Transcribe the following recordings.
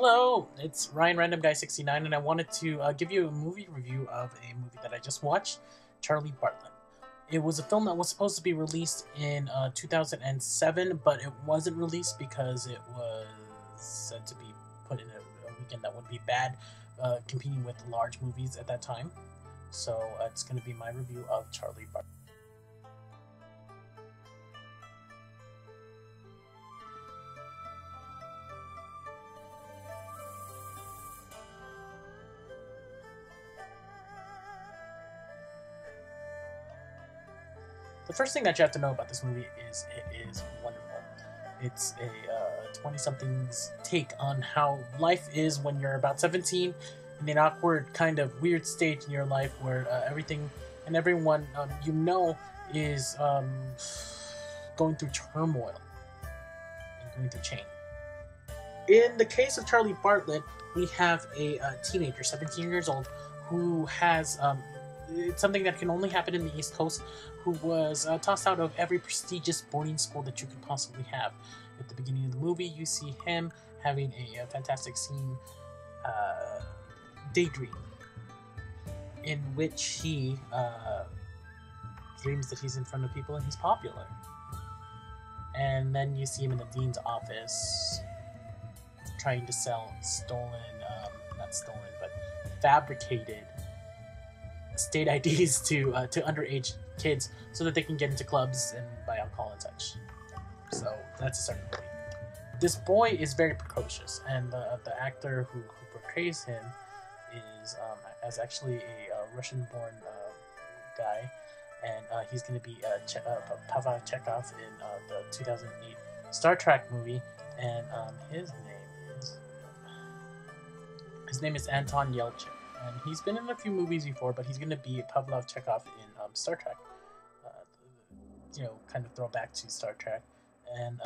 Hello, it's Ryan Random Guy 69, and I wanted to give you a movie review of a movie that I just watched, Charlie Bartlett. It was a film that was supposed to be released in 2007, but it wasn't released because it was said to be put in a weekend that would be bad, competing with large movies at that time. So it's going to be my review of Charlie Bartlett. The first thing that you have to know about this movie is it is wonderful. It's a 20-something's take on how life is when you're about 17 in an awkward kind of weird stage in your life where everything and everyone is going through turmoil and going through change. In the case of Charlie Bartlett, we have a teenager, 17 years old, who has it's something that can only happen in the East Coast, who was tossed out of every prestigious boarding school that you could possibly have. At the beginning of the movie, you see him having a fantastic scene, daydream, in which he dreams that he's in front of people and he's popular. And then you see him in the dean's office trying to sell fabricated state IDs to underage kids so that they can get into clubs and buy alcohol and such. So that's a certain movie. This boy is very precocious, and the actor who portrays him is actually a Russian-born guy, and he's going to be Pavel Chekhov in the 2008 Star Trek movie, and his name is Anton Yelchin. And he's been in a few movies before, but he's going to be Pavel Chekhov in Star Trek. Kind of throwback to Star Trek. And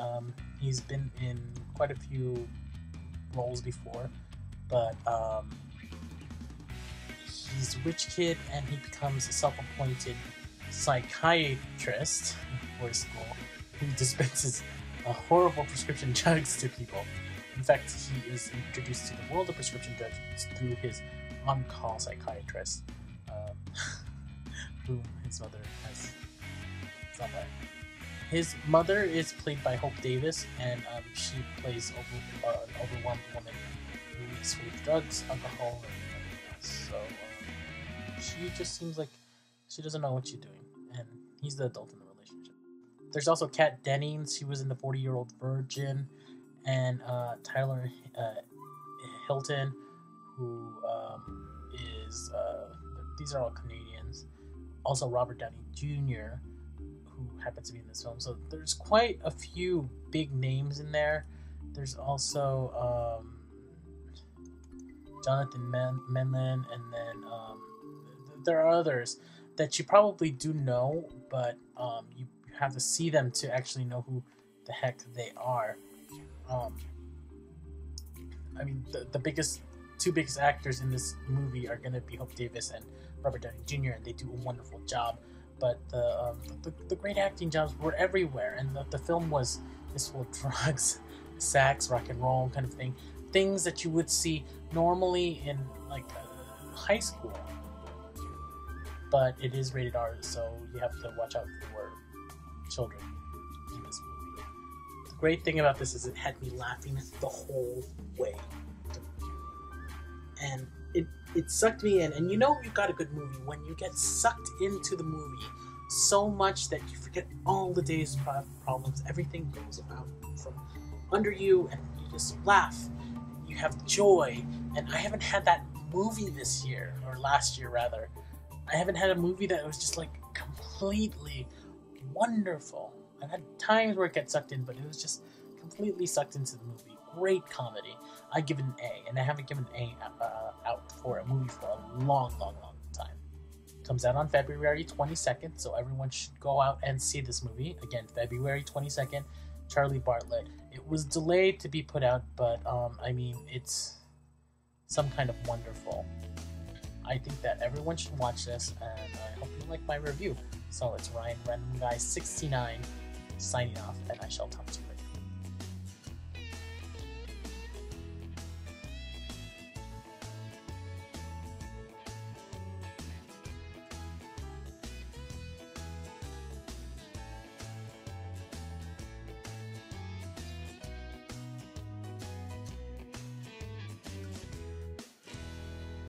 he's been in quite a few roles before, but he's a rich kid, and he becomes a self-appointed psychiatrist for his school who dispenses horrible prescription drugs to people. In fact, he is introduced to the world of prescription drugs through his on-call psychiatrist, whom his mother has somewhere. His mother is played by Hope Davis, and she plays an overwhelmed woman who is full of drugs, alcohol, and everything else. So she just seems like she doesn't know what she's doing, and he's the adult in the relationship. There's also Kat Dennings. She was in The 40-Year-Old Virgin, and Tyler Hilton, who is these are all Canadians. Also Robert Downey Jr., who happens to be in this film. So there's quite a few big names in there. There's also Jonathan Menlin, and then there are others that you probably do know, but you have to see them to actually know who the heck they are. I mean, the two biggest actors in this movie are going to be Hope Davis and Robert Downey Jr., and they do a wonderful job. But the great acting jobs were everywhere, and the film is full of drugs, sex, rock and roll kind of thing, things that you would see normally in like high school. But it is rated R, so you have to watch out for children in this movie. The great thing about this is it had me laughing the whole way. And it sucked me in, and you got a good movie when you get sucked into the movie so much that you forget all the day's problems. Everything goes out from under you, and you just laugh. You have joy, and I haven't had that movie this year, or last year rather. I haven't had a movie that was just like completely wonderful. I've had times where it gets sucked in, but it was just completely sucked into the movie. Great comedy. I give it an A, and I haven't given an A out for a movie for a long time. Comes out on February 22nd, so everyone should go out and see this movie. Again, February 22nd, Charlie Bartlett. It was delayed to be put out, but I mean, it's some kind of wonderful. I think that everyone should watch this, and I hope you like my review. So it's Ryan Random Guy 69 signing off, and I shall talk to you later.